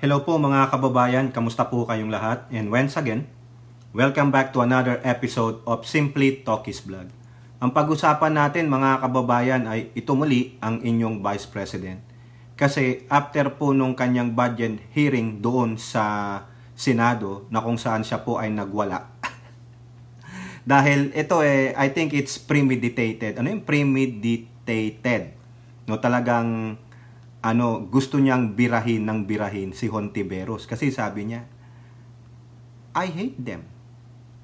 Hello po mga kababayan, kamusta po kayong lahat? And once again, welcome back to another episode of Simply Talkies Vlog. Ang pag-usapan natin mga kababayan ay ito muli ang inyong Vice President. Kasi after po nung kanyang budget hearing doon sa Senado na kung saan siya po ay nagwala. Dahil ito I think it's premeditated. Ano yung premeditated? No, talagang gusto niyang birahin ng birahin si Hontiveros kasi sabi niya, I hate them.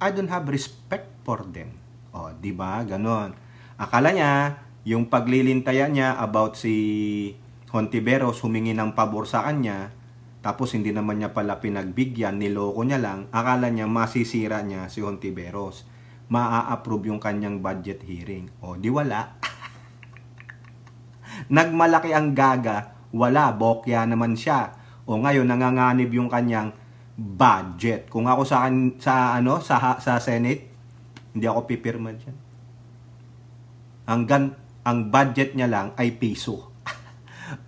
I don't have respect for them. O, di ba? Ganon. Akala niya, yung paglilintayan niya about si Hontiveros humingi ng pabor sa kanya, tapos hindi naman niya pala pinagbigyan, niloko niya lang, akala niya masisira niya si Hontiveros. Maa-approve yung kanyang budget hearing. O, di wala. Nagmalaki ang gaga, wala, bokya naman siya. O ngayon nanganganib yung kanyang budget. Kung ako sa Senate, hindi ako pipirma diyan. Ang budget niya lang ay piso.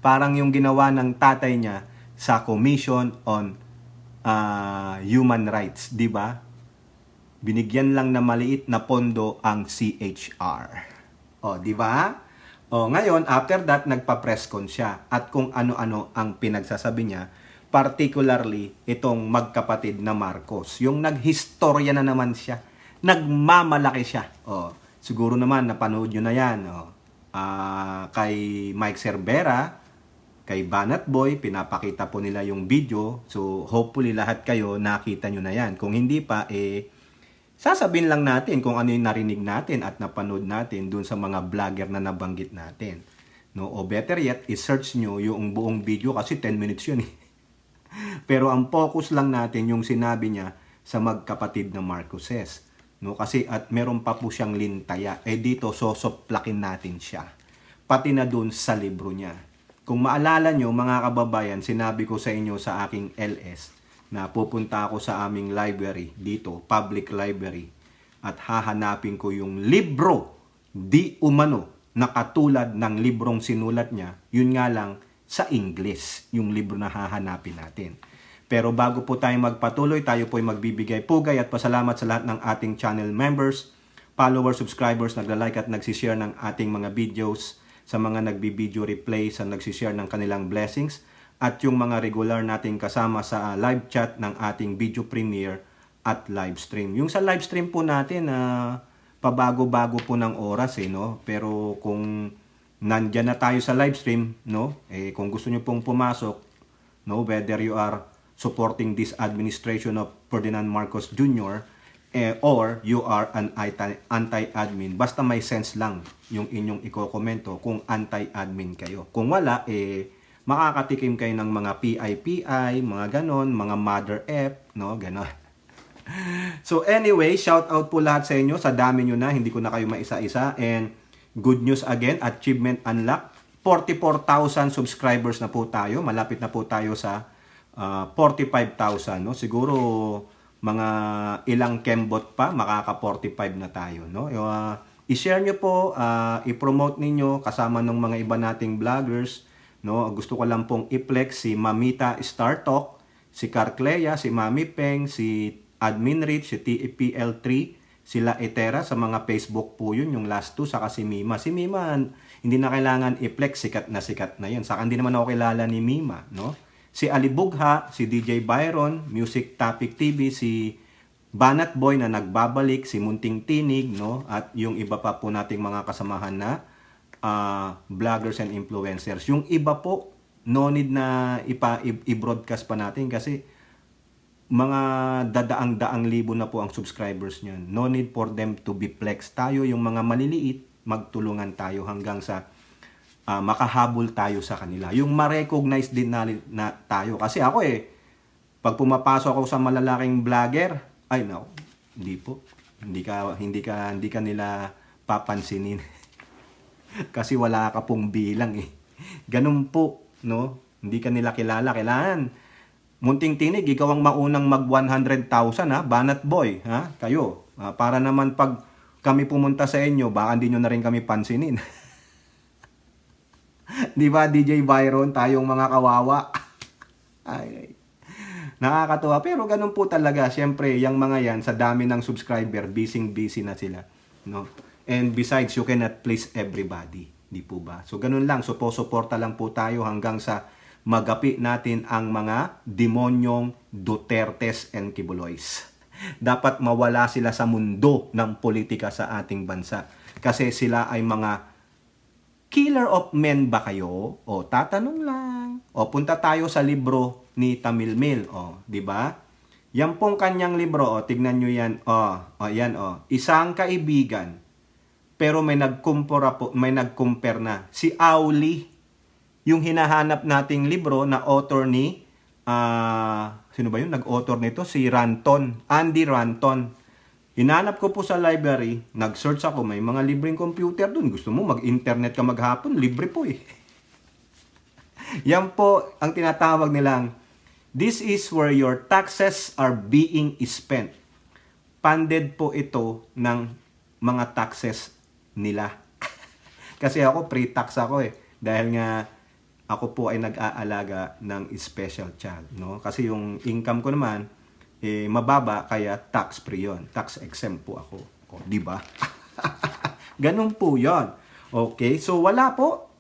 Parang yung ginawa ng tatay niya sa Commission on Human Rights, di ba? Binigyan lang na maliit na pondo ang CHR. O, di ba? O, ngayon, after that, nagpa-press con siya. At kung ano-ano ang pinagsasabi niya, particularly itong magkapatid na Marcos. Yung naghistorya na naman siya. Nagmamalaki siya. O, siguro naman, napanood nyo na yan. O, kay Mike Cervera, kay Banat Boy, pinapakita po nila yung video. So, hopefully lahat kayo nakita nyo na yan. Kung hindi pa, sasabihin lang natin kung ano yung narinig natin at napanood natin dun sa mga vlogger na nabanggit natin. No? O better yet, i-search nyo yung buong video kasi 10 minutes yun. Pero ang focus lang natin yung sinabi niya sa magkapatid na Marcoses. No? Kasi at meron pa po siyang lintaya. Dito, sosoplakin natin siya. Pati na dun sa libro niya. Kung maalala nyo, mga kababayan, sinabi ko sa inyo sa aking LS, na pupunta ako sa aming library dito, public library, at hahanapin ko yung libro di umano na katulad ng librong sinulat niya, yun nga lang sa English, yung libro na hahanapin natin. Pero bago po tayo magpatuloy, tayo po ay magbibigay pugay at pasalamat sa lahat ng ating channel members, followers, subscribers, nagla-like at nagsishare ng ating mga videos, sa mga nagbi-video replay, sa nagsishare ng kanilang blessings, at yung mga regular nating kasama sa live chat ng ating video premiere at live stream. Yung sa live stream po natin, pabago-bago po ng oras no? Pero kung nandyan na tayo sa live stream, no? Kung gusto nyo pong pumasok, no? Whether you are supporting this administration of Ferdinand Marcos Jr. Or you are an anti-admin, basta may sense lang yung inyong ikokomento kung anti-admin kayo. Kung wala, makakatikim kayo ng mga PIPI, mga ganon, mga mother F, no, ganon. So anyway, shout out po lahat sa inyo, sa dami nyo na, hindi ko na kayo maisa-isa, and good news again, achievement unlock, 44,000 subscribers na po tayo, malapit na po tayo sa 45,000, no, siguro mga ilang kembot pa, makaka 45 na tayo, no. I-share nyo po, i-promote ninyo kasama ng mga iba nating vloggers. No, gusto ko lang pong i-flex si Mamita Star Talk, si Carclea, si Mami Peng, si Admin Rich, si TPL3, sila Etera, sa mga Facebook po yun, yung last two, saka si Mima. Si Mima, hindi na kailangan i-flex, sikat na yan. Saka hindi naman ako kilala ni Mima, no? Si Alibugha, si DJ Byron, Music Topic TV, si Banat Boy na nagbabalik, si Munting Tinig, no? At yung iba pa po nating mga kasamahan na vloggers and influencers. Yung iba po, no need na i-broadcast pa natin kasi mga dadaang-daang libo na po ang subscribers niyan. No need for them to be flexed. Tayo, yung mga maliliit, magtulungan tayo hanggang sa makahabol tayo sa kanila. Yung ma-recognize din na tayo. Kasi ako pag pumapasok ako sa malalaking vlogger, ay no, hindi po. Hindi ka nila papansinin. Kasi wala ka pong bilang Ganun po, no? Hindi ka nila kilala. Kailangan, Munting Tinig, ikaw ang maunang mag 100,000 Banat Boy, kayo. Para naman pag kami pumunta sa inyo, baka hindi nyo na rin kami pansinin. Di ba, DJ Byron, tayong mga kawawa? Ay. Nakakatuwa. Pero ganun po talaga. Siyempre, yung mga yan, sa dami ng subscriber, busy na sila. No? And besides, you cannot please everybody. Di po ba? So, ganun lang. So, suporta lang po tayo hanggang sa magapi natin ang mga demonyong Dutertes and Kibuloys. Dapat mawala sila sa mundo ng politika sa ating bansa. Kasi sila ay mga killer of men ba kayo? O tatanong lang. O punta tayo sa libro ni Tamil Mil, di ba? Yan pong kanyang libro, tignan nyo yan. Yan, Isang kaibigan. Pero may nag-compare na. Si Auli, yung hinahanap nating libro na author ni sino ba yun? Nag-author nito si Andy Ranton. Hinanap ko po sa library, nag-search ako, may mga libreng computer dun. Gusto mo mag-internet ka maghapon, libre po eh. Yan po ang tinatawag nilang, this is where your taxes are being spent. Funded po ito ng mga taxes nila. Kasi ako, pre-tax ako eh. Dahil nga, ako po ay nag-aalaga ng special child. No? Kasi yung income ko naman, mababa, kaya tax-free yun. Tax exempt po ako. Di ba? Ganun po yon. Okay, so wala po.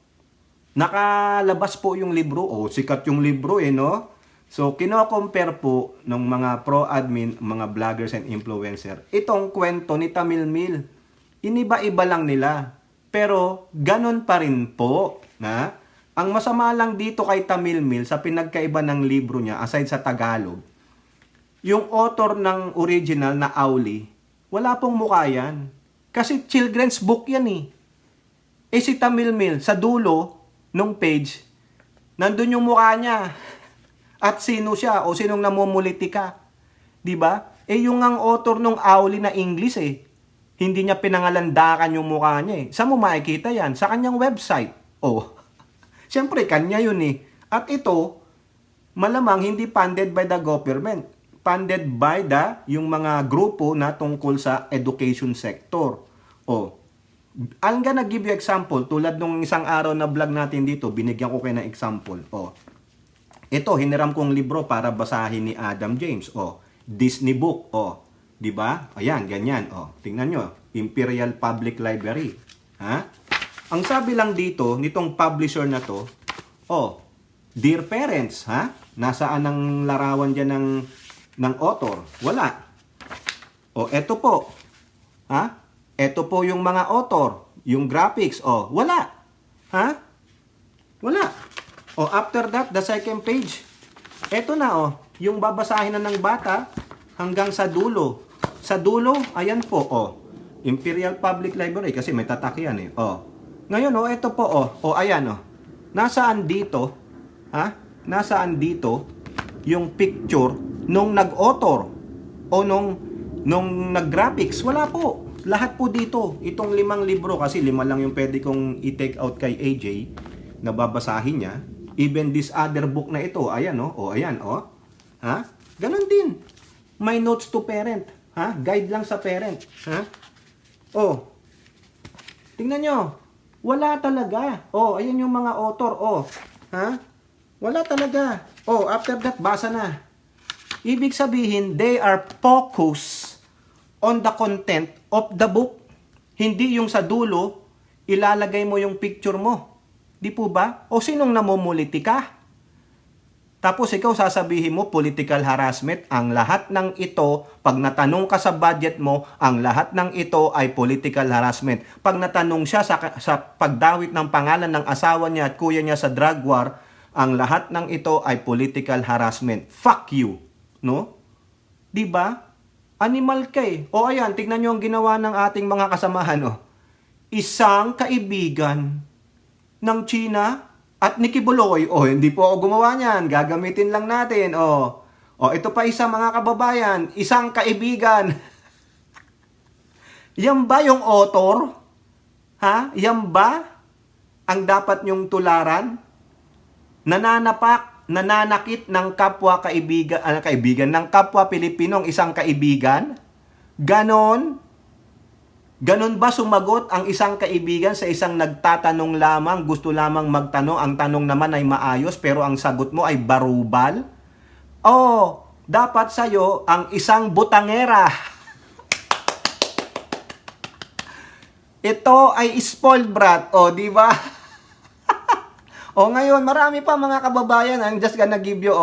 Nakalabas po yung libro. Sikat yung libro no? So, kino-compare po ng mga pro-admin, mga vloggers and influencer, itong kwento ni Tamil Mil. Iniba-iba lang nila. Pero, ganun pa rin po. Ang masama lang dito kay Tamil Mil, sa pinagkaiba ng libro niya, aside sa Tagalog, yung author ng original na Auli, wala pong mukha yan. Kasi children's book yan eh. Si Tamil Mil, sa dulo nung page, nandun yung mukha niya. At sino siya o sinong namumulitika. Diba? Yung ang author ng Auli na English hindi niya pinangalandakan yung mukha niya Saan mo makikita yan? Sa kanyang website. Siyempre, kanya yun At ito, malamang hindi funded by the government. Funded by yung mga grupo na tungkol sa education sector. I'm gonna give you example. Tulad nung isang araw na vlog natin dito, binigyan ko kayo ng example. Ito, hiniram kong libro para basahin ni Adam James. Disney book. Di ba? Ayan, ganyan. Tingnan nyo. Imperial Public Library. Ang sabi lang dito, nitong publisher na to, Dear parents, nasaan ang larawan dyan ng author? Wala. Eto po. Eto po yung mga author. Yung graphics. Wala. Wala. After that, the second page. Eto na, yung babasahin na ng bata hanggang sa dulo. Sa dulo, ayan po, Imperial Public Library, kasi may tatak yan Ngayon, eto po, ayan, Nasaan dito, nasaan dito yung picture nung nag-author o nung nag-graphics? Wala po. Lahat po dito. Itong 5 libro, kasi 5 lang yung pwede kong i-take out kay AJ na babasahin niya. Even this other book na ito, ayan ayan Ganon din. My notes to parent. Guide lang sa parent. Tingnan nyo. Wala talaga. Ayan yung mga author. Wala talaga. After that, basa na. Ibig sabihin, they are focused on the content of the book. Hindi yung sa dulo, ilalagay mo yung picture mo. Di po ba? Sinong namumulitika? Tapos ikaw sasabihin mo, political harassment. Ang lahat ng ito, pag natanong ka sa budget mo, ang lahat ng ito ay political harassment. Pag natanong siya sa pagdawit ng pangalan ng asawa niya at kuya niya sa drug war, ang lahat ng ito ay political harassment. Fuck you. No? Di ba? Animal ka ayan, tignan nyo ang ginawa ng ating mga kasamahan. Isang kaibigan ng China at ni Kibuloy. Hindi po ako gumawa niyan. Gagamitin lang natin. Ito pa isa mga kababayan. Isang kaibigan. Yan ba yung author? Yan ba ang dapat nyong tularan? Nananakit ng kapwa kaibigan ng kapwa Pilipinong isang kaibigan? Ganon ba sumagot ang isang kaibigan sa isang nagtatanong lamang, gusto lamang magtanong, ang tanong naman ay maayos pero ang sagot mo ay barubal? dapat sa'yo ang isang butangera. Ito ay spoiled brat. O, di ba? O, ngayon, marami pa mga kababayan. I'm just gonna give you,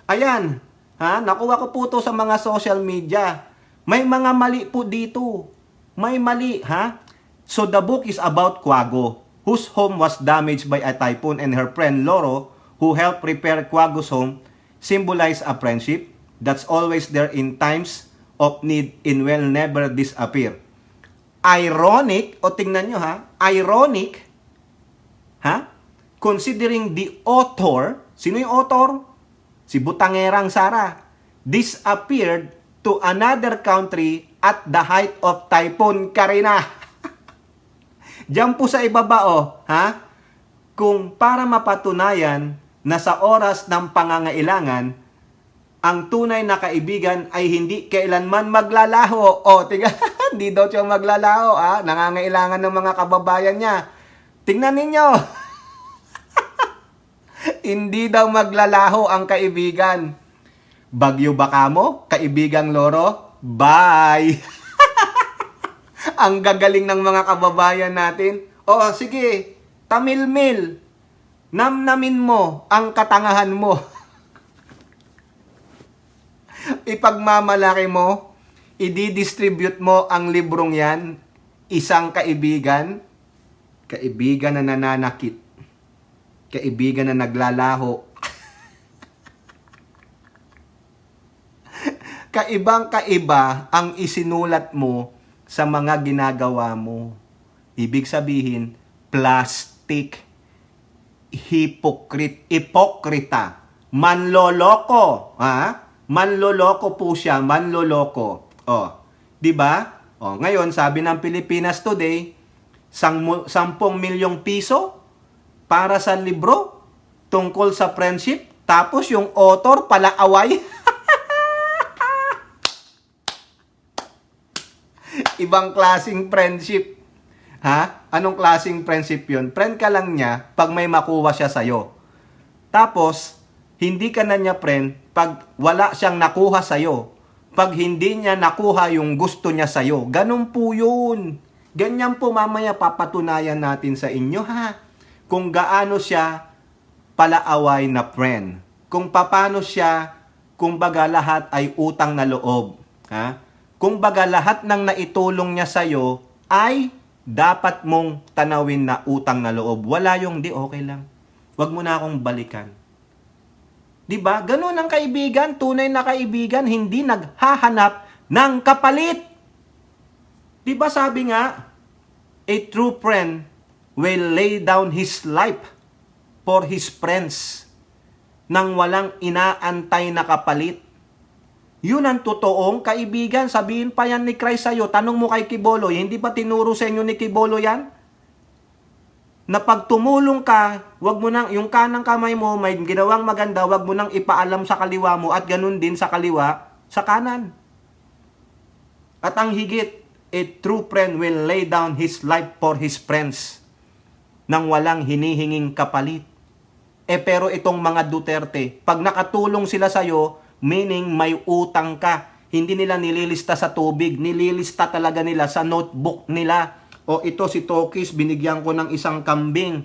ayan. Ha? Nakuha ko po to sa mga social media. May mga mali po dito. May mali, ha? So, the book is about Quago, whose home was damaged by a typhoon, and her friend Loro, who helped repair Quago's home, symbolize a friendship that's always there in times of need and will never disappear. Ironic, o tingnan nyo ha, ironic, ha? Considering the author, sino yung author? Si Butangerang Sara, disappeared to another country at the height of Typhoon Karina. Diyan po sa ibaba, ha? Kung para mapatunayan na sa oras ng pangangailangan, ang tunay na kaibigan ay hindi kailanman maglalaho. Tiga, hindi daw siya maglalaho, ha? Nangangailangan ng mga kababayan niya. Tingnan ninyo. Hindi daw maglalaho ang kaibigan. Bagyo baka mo, kaibigang Loro? Bye! Ang gagaling ng mga kababayan natin. Sige, tamilmil. Namnamin mo ang katangahan mo. Ipagmamalaki mo, i-distribute mo ang librong yan, isang kaibigan na nananakit, kaibigan na naglalaho, kaibang-kaiba ang isinulat mo sa mga ginagawa mo. Ibig sabihin, plastic, hipokrita, manloloko, ha? Manloloko po siya, manloloko. 'Di ba? Ngayon sabi ng Pilipinas Today, 10 milyong piso para sa libro tungkol sa friendship, tapos yung author palaaway. Ibang klaseng friendship. Ha? Anong klaseng friendship yun? Friend ka lang niya pag may makuha siya sa'yo. Tapos, hindi ka na niya friend pag wala siyang nakuha sa'yo. Pag hindi niya nakuha yung gusto niya sa'yo. Ganun po yun. Ganyan po mamaya papatunayan natin sa inyo, ha? Kung gaano siya palaaway na friend. Kung paano siya, kung baga lahat ay utang na loob. Ha? Kung baga lahat ng naitulong niya sa'yo ay dapat mong tanawin na utang na loob. Wala yung di, okay lang. Huwag mo na akong balikan. Diba? Ganun ang kaibigan. Tunay na kaibigan, hindi naghahanap ng kapalit. Diba sabi nga, a true friend will lay down his life for his friends nang walang inaantay na kapalit. Yun ang totoong kaibigan. Sabihin pa yan ni Christ sa'yo. Tanong mo kay Kiboloy, hindi ba tinuro sa inyo ni Kiboloy yan? Na pag tumulong ka, wag mo nang, yung kanang kamay mo, may ginawang maganda, wag mo nang ipaalam sa kaliwa mo at ganun din sa kaliwa, sa kanan. At ang higit, a true friend will lay down his life for his friends nang walang hinihinging kapalit. Pero itong mga Duterte, pag nakatulong sila sa'yo, meaning may utang ka. Hindi nila nililista sa tubig, nililista talaga nila sa notebook nila. Ito si Tokis, binigyan ko ng isang kambing.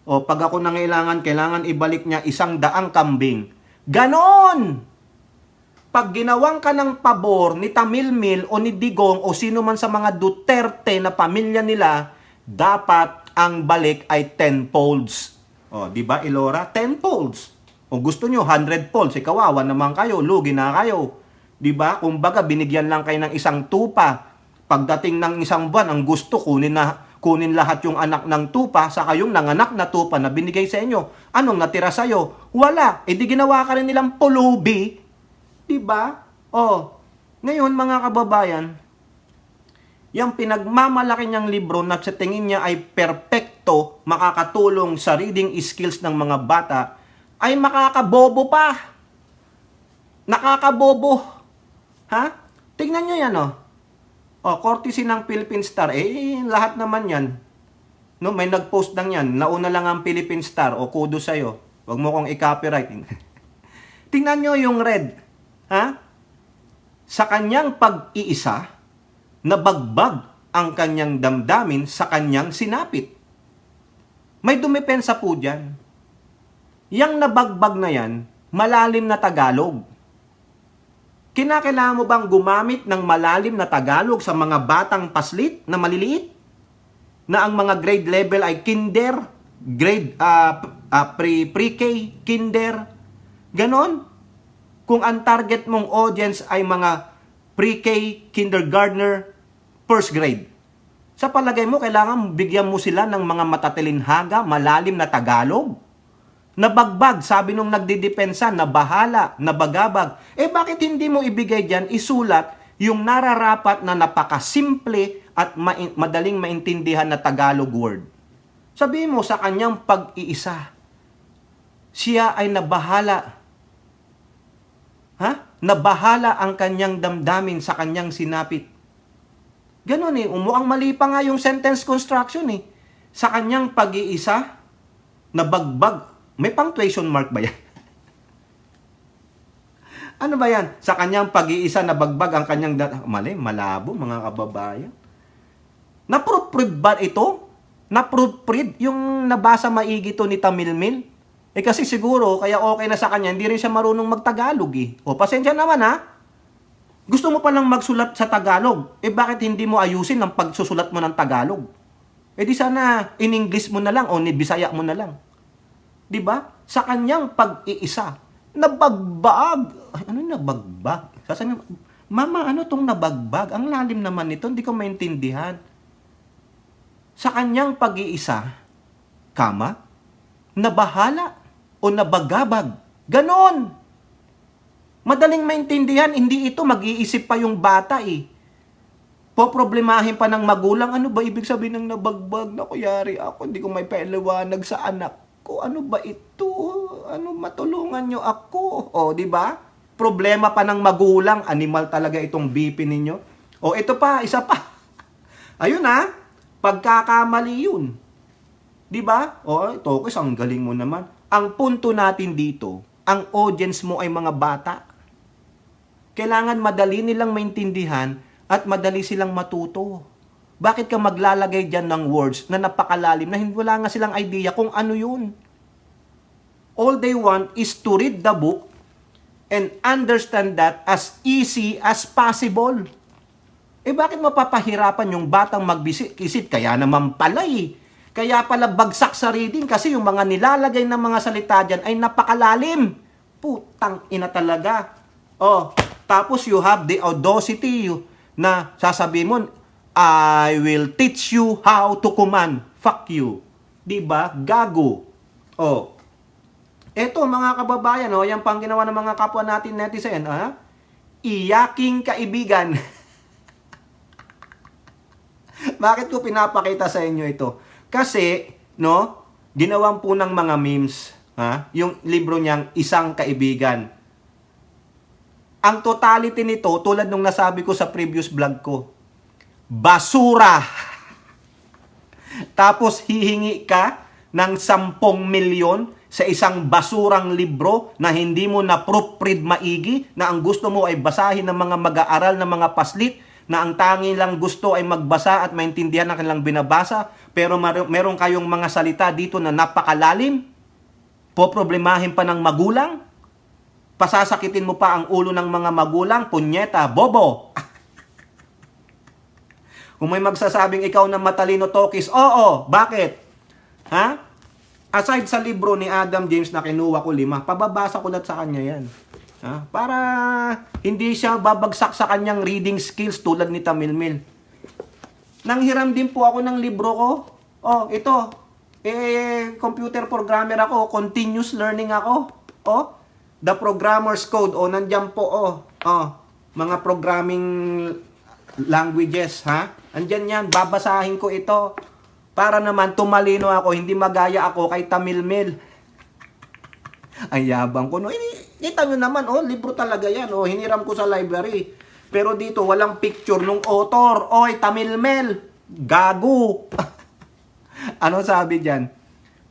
Pag ako kailangan ibalik niya 100 kambing. Ganon! Pag ginawang ka ng pabor ni Tamilmil o ni Digong o sino man sa mga Duterte na pamilya nila, dapat ang balik ay 10 folds. Di ba, Ilora? 10 folds. O gusto nyo, 100 folds, kawawa naman kayo, lugi na kayo. Diba? Kumbaga, binigyan lang kayo ng isang tupa. Pagdating ng isang buwan, ang gusto, kunin lahat yung anak ng tupa, saka yung nanganak na tupa na binigay sa inyo. Anong natira sa'yo? Wala. Di ginawa ka rin nilang pulubi. Diba? Ngayon, mga kababayan, yung pinagmamalaki niyang libro na sa tingin niya ay perpekto, makakatulong sa reading skills ng mga bata, ay makakabobo pa. Nakakabobo. Ha? Tignan nyo yan, courtesy ng Philippine Star. Lahat naman yan. No, may nag-post lang yan. Nauna lang ang Philippine Star. Kudo sa'yo. Huwag mo kong i-copyright. Tingnan nyo yung red. Ha? Sa kanyang pag-iisa, nabagbag ang kanyang damdamin sa kanyang sinapit. May dumepensa po dyan. Yang nabagbag na yan, malalim na Tagalog. Kinakailangan mo bang gumamit ng malalim na Tagalog sa mga batang paslit na maliliit? Na ang mga grade level ay kinder, grade pre-K, kinder, ganon. Kung ang target mong audience ay mga pre-K, kindergartner, first grade. Sa palagay mo, kailangan bigyan mo sila ng mga matatalinhaga, malalim na Tagalog? Nabagbag, sabi nung nagdidepensa, nabahala, nabagabag. Bakit hindi mo ibigay dyan, isulat yung nararapat na napakasimple at madaling maintindihan na Tagalog word? Sabihin mo sa kanyang pag-iisa, siya ay nabahala. Nabahala ang kanyang damdamin sa kanyang sinapit. Ganon umuang mali pa nga yung sentence construction Sa kanyang pag-iisa, nabagbag. May punctuation mark ba yan? Ano ba yan? Sa kanyang pag-iisa, nabagbag ang kanyang... Mali, malabo mga kababayan. Na-proofread ba ito? Na-proofread yung nabasa maigi to ni Tamilmil? Kasi siguro, kaya okay na sa kanya, hindi rin siya marunong mag-Tagalog pasensya naman Gusto mo palang magsulat sa Tagalog, bakit hindi mo ayusin ang pagsusulat mo ng Tagalog? Di sana in English mo na lang o ni Bisaya mo na lang. Diba? Sa kanyang pag-iisa, nabagbag. Ano nabagbag? Sasabihin, Mama, ano tong nabagbag? Ang lalim naman nito, hindi ko maintindihan. Sa kanyang pag-iisa, nabahala o nabagabag. Ganon. Madaling maintindihan, hindi ito mag-iisip pa yung bata Poproblemahin pa ng magulang, ano ba ibig sabihin ng nabagbag? Na kuyari ako, hindi ko may pailiwanag sa anak ko. Ano ba ito? Ano, matulungan nyo ako? Di ba? Problema pa ng magulang, animal talaga itong BP ninyo. Ito pa, isa pa. Ayun pagkakamali yun. Di ba? Tokis, ang galing mo naman. Ang punto natin dito, ang audience mo ay mga bata. Kailangan madali nilang maintindihan at madali silang matuto. Bakit ka maglalagay dyan ng words na napakalalim na wala nga silang idea kung ano yun? All they want is to read the book and understand that as easy as possible. Bakit mapapahirapan yung batang mag-isip? Kaya naman pala Kaya pala bagsak sa reading kasi yung mga nilalagay ng mga salita dyan ay napakalalim. Putang ina talaga. Tapos you have the audacity na sasabihin mo, I will teach you how to command. Fuck you. Diba? Gago. Eto mga kababayan, yan pang ginawa ng mga kapwa natin netizen, iyaking kaibigan. Bakit ko pinapakita sa inyo ito? Kasi, ginawan po ng mga memes, yung libro niyang Isang Kaibigan. Ang totality nito, tulad nung nasabi ko sa previous vlog ko, basura. Tapos hihingi ka ng 10 milyon sa isang basurang libro na hindi mo na proofread maigi, na ang gusto mo ay basahin ng mga mag-aaral na mga paslit, na ang tangi lang gusto ay magbasa at maintindihan ang kanilang binabasa, pero meron kayong mga salita dito na napakalalim, poproblemahin pa ng magulang, pasasakitin mo pa ang ulo ng mga magulang, punyeta, bobo. Kung may magsasabing ikaw na matalino, Tokis, bakit? Aside sa libro ni Adam James na kinuha ko 5, pababasa ko lahat sa kanya yan. Para hindi siya babagsak sa kanyang reading skills tulad ni Tamilmil. Nanghiram din po ako ng libro ko. Ito. Computer programmer ako. Continuous learning ako. The Programmer's Code. Nandyan po. Mga programming languages. Andyan yan. Babasahin ko ito. Para naman tumalino ako. Hindi magaya ako kay Tamilmil. Ang yabang ko. Kita nyo naman, libro talaga yan. Hiniram ko sa library. Pero dito, walang picture nung author. Tamilmil. Gago. Ano sabi dyan?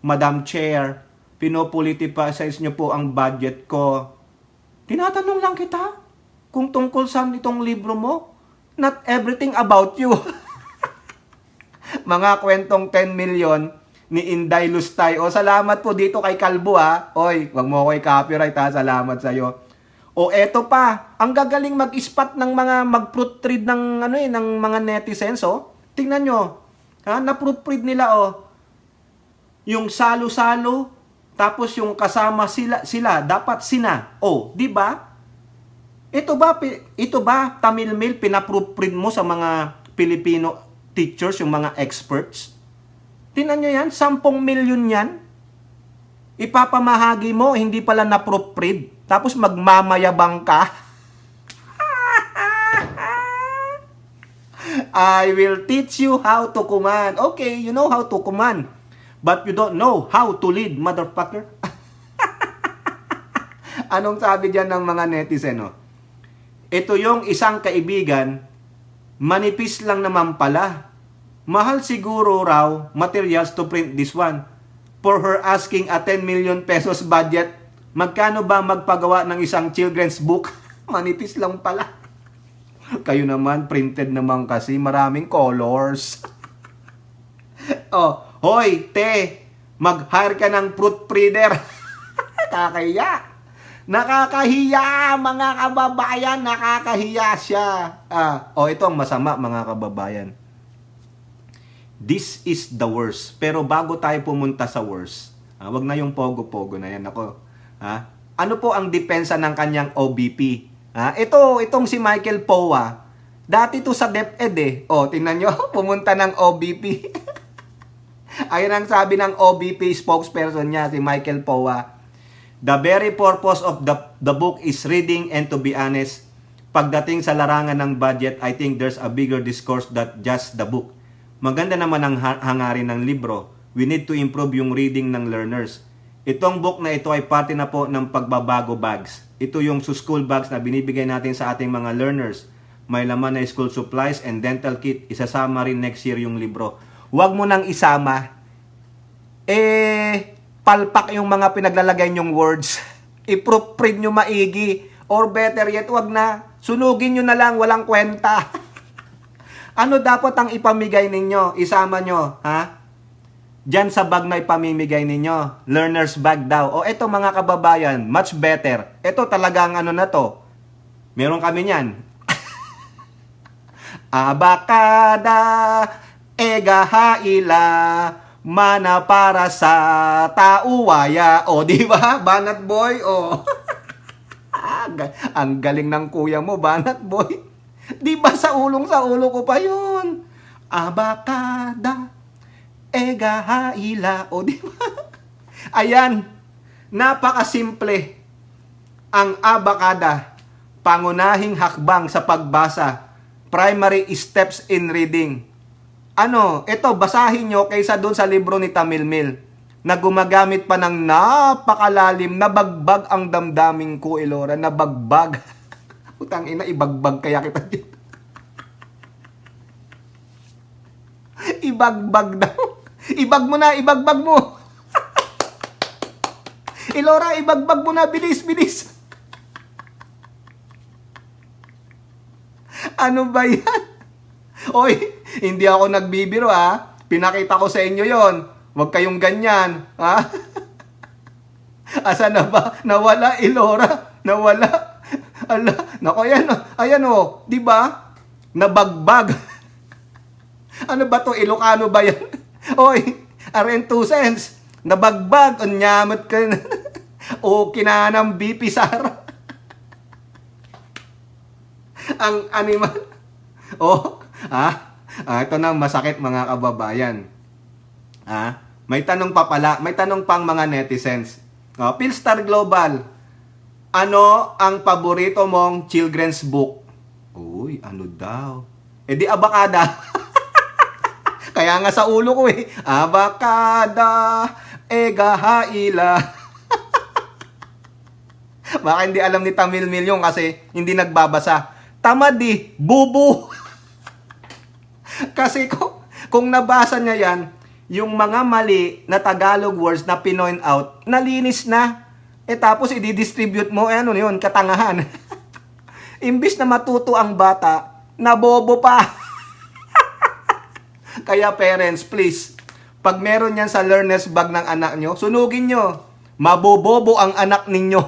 Madam Chair, pinopoliticize nyo po ang budget ko. Tinatanong lang kita. kung tungkol sa itong libro mo, not everything about you. Mga kwentong 10 million ni Inday Lustay. O, salamat po dito kay Kalbo, ha. Oy, wag mo ko i-copyright, ha. Salamat sa'yo. O, eto pa. Ang gagaling mag-spot ng mga mag-proofread ng, ng mga netizens, oh. Tingnan nyo. Ha? Na-proofread nila, oh. Yung salo-salo, tapos yung kasama sila dapat sina. Oh, di ba? Ito ba Tamil Mail pina-proofread mo sa mga Filipino teachers, yung mga experts? Tingnan nyo yan, 10 milyon yan. Ipapamahagi mo, hindi pala na-proofread. Tapos magmamayabang ka. I will teach you how to command. Okay, you know how to command. But you don't know how to lead, motherfucker. Anong sabi dyan ng mga netizen, no? Ito yung isang kaibigan, manipis lang naman pala. Mahal siguro raw materials to print this one. For her asking a 10 million pesos budget, magkano ba magpagawa ng isang children's book? Manipis lang pala. Kayo naman, printed naman kasi, maraming colors. Oh, hoy, te, mag-hire ka ng proofreader. Kakahiya. Nakakahiya, mga kababayan, nakakahiya siya. Ito ang masama, mga kababayan. This is the worst. Pero bago tayo pumunta sa worst, wag na yung pogo-pogo na yan. Ako, ano po ang depensa ng kanyang OBP? Itong si Michael Poa, dati to sa DepEd eh. Tingnan nyo, pumunta ng OBP. Ayun ang sabi ng OBP spokesperson niya, si Michael Poa. The very purpose of the book is reading, and to be honest, pagdating sa larangan ng budget, I think there's a bigger discourse than just the book. Maganda naman ang hangarin ng libro. We need to improve yung reading ng learners. Itong book na ito ay parte na po ng pagbabago bags. Ito yung school bags na binibigay natin sa ating mga learners. May laman na school supplies and dental kit. Isasama rin next year yung libro. Huwag mo nang isama. Palpak yung mga pinaglalagay nyong words. I-proofread nyo maigi. Or better yet, wag na. Sunugin nyo na lang, walang kwenta. Ano dapat ang ipamigay ninyo? Isama nyo, ha? Diyan sa bag na ipamimigay ninyo. Learner's bag daw. Eto mga kababayan, much better. Ito talagang na to. Meron kami niyan. Abakada, egahaila, mana para sa tauwaya. Di ba? Banat boy, Ang galing ng kuya mo, Banat boy. Di ba sa ulo ko pa yun? Abakada, egahaila. Di ba? Ayan, napakasimple. Ang abakada, pangunahing hakbang sa pagbasa. Primary steps in reading. Ito, basahin nyo kaysa doon sa libro ni Tamil Mail na gumagamit pa ng napakalalim, nabagbag ang damdaming ko, Elora, nabagbag. Utang ina, ibagbag kaya kita dito. Ibagbag daw. Ibag mo na, ibagbag mo. Elora, ibagbag mo na, bilis, bilis. Ano ba yan? Oy, hindi ako nagbibiro Pinakita ko sa inyo yon. Huwag kayong ganyan. Asa na ba? Nawala, Elora. Nawala. Ala, nako yan. Ayan di ba? Nabagbag. Ano ba to? Ilocano ba yan? Oy, RN 2 cents. Nabagbag. Unyamot ka na. Kinanang BP Sara. Ang animal. Ito na masakit mga kababayan. May tanong pa pala, may tanong pang mga netizens. Philstar Global, ano ang paborito mong children's book? Uy, ano daw? Di abakada. Kaya nga sa ulo ko abakada, egahaila. Baka hindi alam ni Tamil Mail yung kasi hindi nagbabasa. Tamad bubu. Kasi kung nabasa niya yan, yung mga mali na Tagalog words na pinoint out, nalinis na. Tapos i-distribute mo, yun, katangahan. Imbis na matuto ang bata, nabobo pa. Kaya parents, please, pag meron yan sa learner's bag ng anak nyo, sunugin nyo. Mabobobo ang anak ninyo.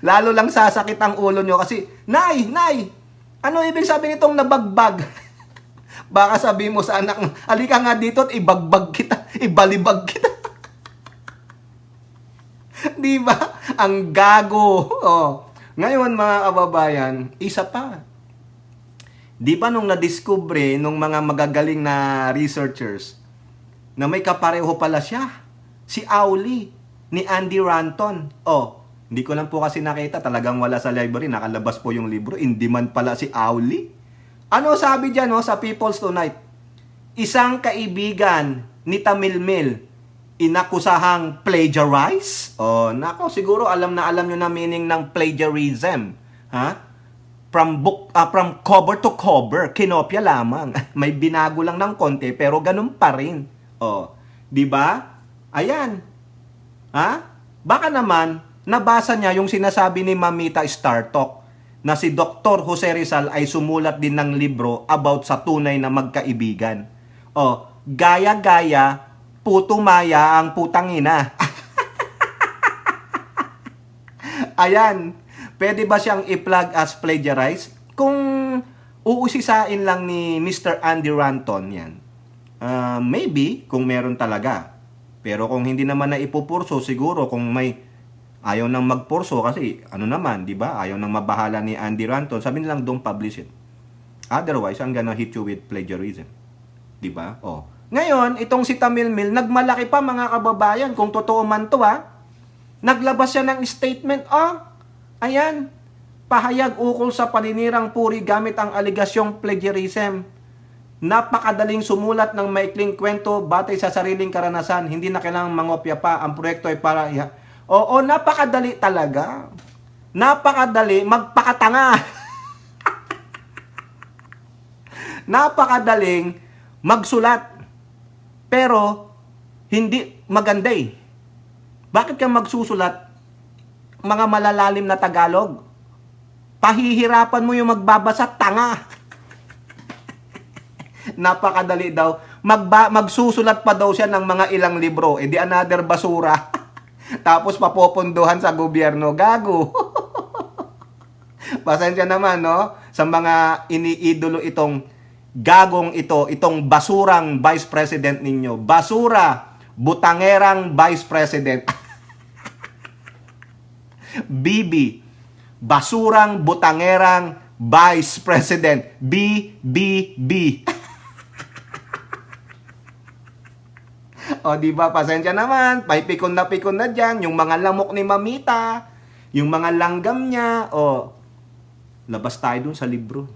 Lalo lang sasakit ang ulo nyo kasi, Nay, ano ibig sabihin nitong nabagbag? Baka sabi mo sa anak mo, halika nga dito at ibagbag kita, ibalibag kita. Di ba? Ang gago. Oh. Ngayon mga kababayan, isa pa. Di ba nung nadiskubre nung mga magagaling na researchers na may kapareho pala siya, si Auli ni Andy Ranton. Oh, hindi ko lang po kasi nakita, talagang wala sa library, nakalabas po yung libro, in demand pala si Auli. Ano sabi diyan sa People's Tonight? Isang kaibigan ni Tamilmil inakusahang plagiarize? Oh, nako, siguro alam nyo na meaning ng plagiarism. Ha? From cover to cover, kinopya lamang. May binago lang ng konti pero ganun pa rin. Oh, 'di ba? Ayan. Ha? Baka naman nabasa niya yung sinasabi ni Mamita Startalk na si Dr. Jose Rizal ay sumulat din ng libro about sa tunay na magkaibigan. Oh, gaya-gaya, puto maya ang putang ina. Ayan. Pwede ba siyang i-plug as plagiarize? Kung uusisain lang ni Mr. Andy Ranton yan, maybe kung meron talaga. Pero kung hindi naman na ipupurso, siguro kung may ayaw nang magpurso kasi ano naman, di ba? Ayaw nang mabahala ni Andy Ranton, sabi nilang don't publish it. Otherwise, I'm gonna hit you with plagiarism. Di ba? Oh. Ngayon, itong si Tamilmil, nagmalaki pa mga kababayan, kung totoo man to naglabas siya ng statement, ayan, pahayag ukol sa paninirang puri gamit ang aligasyong plagiarism. Napakadaling sumulat ng maikling kwento batay sa sariling karanasan. Hindi na kailangang mangopya pa. Ang proyekto ay para... Oo, napakadali talaga. Napakadali magpakatanga. Napakadaling magsulat. Pero, hindi maganda eh. Bakit ka magsusulat mga malalalim na Tagalog? Pahihirapan mo yung magbabasa, tanga. Napakadali daw. Magsusulat pa daw siya ng mga ilang libro. Eh di another basura. Tapos papopondohan sa gobyerno. Gago. Pasensya naman, no? Sa mga iniidolo itong gagong ito, itong basurang vice president ninyo. Basura, butangerang vice president. BB, basurang butangerang vice president. BBB. O, di ba? Pasensya naman. Pikon na dyan. Yung mga lamok ni Mamita, yung mga langgam niya, labas tayo dun sa libro.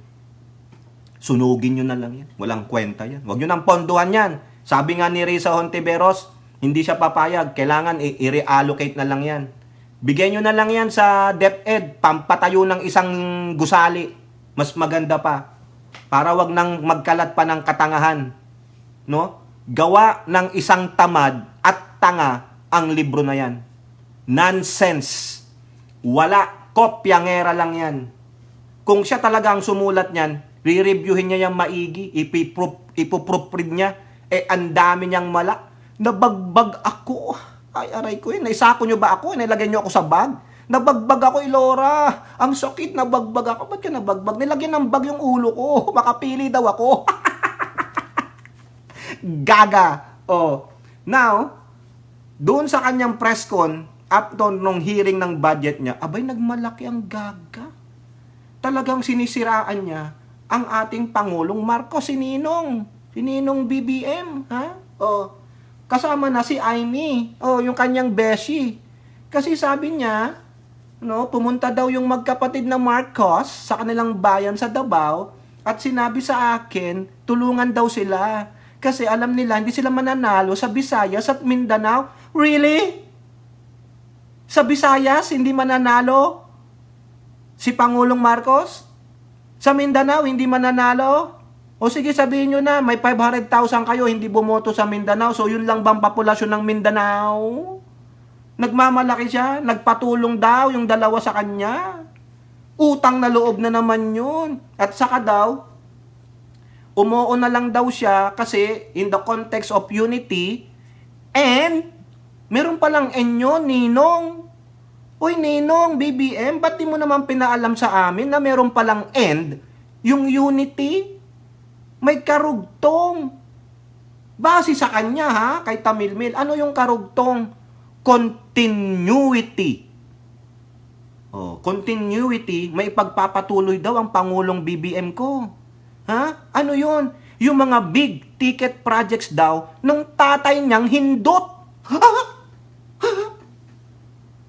Sunugin nyo na lang yan. Walang kwenta yan. Huwag nyo nang ponduhan yan. Sabi nga ni Risa Hontiveros, hindi siya papayag. Kailangan i-reallocate na lang yan. Bigyan nyo na lang yan sa DepEd. Pampatayo ng isang gusali. Mas maganda pa. Para wag nang magkalat pa ng katangahan. No? Gawa ng isang tamad at tanga ang libro na yan. Nonsense. Wala. Kopyangera lang yan. Kung siya talaga ang sumulat niyan, re-reviewin niya yung maigi, ipoproofread niya, ang dami niyang mala. Nabagbag ako. Ay, aray ko yun. Naisako niyo ba ako? Nilagay niyo ako sa bag? Nabagbag ako, Ilora. Ang sakit, nabagbag ako. Ba't ka nabagbag? Nilagyan ng bag yung ulo ko. Makapili daw ako. Gaga. Now, doon sa kanyang press con, up to nung hearing ng budget niya, abay, nagmalaki ang gaga. Talagang sinisiraan niya ang ating Pangulong Marcos, si Ninong BBM, ha? Kasama na si Amy, yung kanyang beshi. Kasi sabi niya, pumunta daw yung magkapatid na Marcos sa kanilang bayan sa Davao at sinabi sa akin, tulungan daw sila. Kasi alam nila, hindi sila mananalo sa Visayas at Mindanao. Really? Sa Visayas, hindi mananalo si Pangulong Marcos? Sa Mindanao, hindi mananalo? O sige, sabihin nyo na, may 500,000 kayo, hindi bumoto sa Mindanao. So, yun lang bang populasyon ng Mindanao? Nagmamalaki siya, nagpatulong daw yung dalawa sa kanya. Utang na loob na naman yun. At saka daw, umuo na lang daw siya kasi in the context of unity, and meron palang enyo, Ninong. Uy, Ninong, BBM, ba't di mo naman pinaalam sa amin na meron palang end, yung unity? May karugtong. Base sa kanya, ha, kay Tamilmil, ano yung karugtong? Continuity. Oh, continuity, may pagpapatuloy daw ang Pangulong BBM ko. Ha? Ano yun? Yung mga big ticket projects daw ng tatay niyang hindot.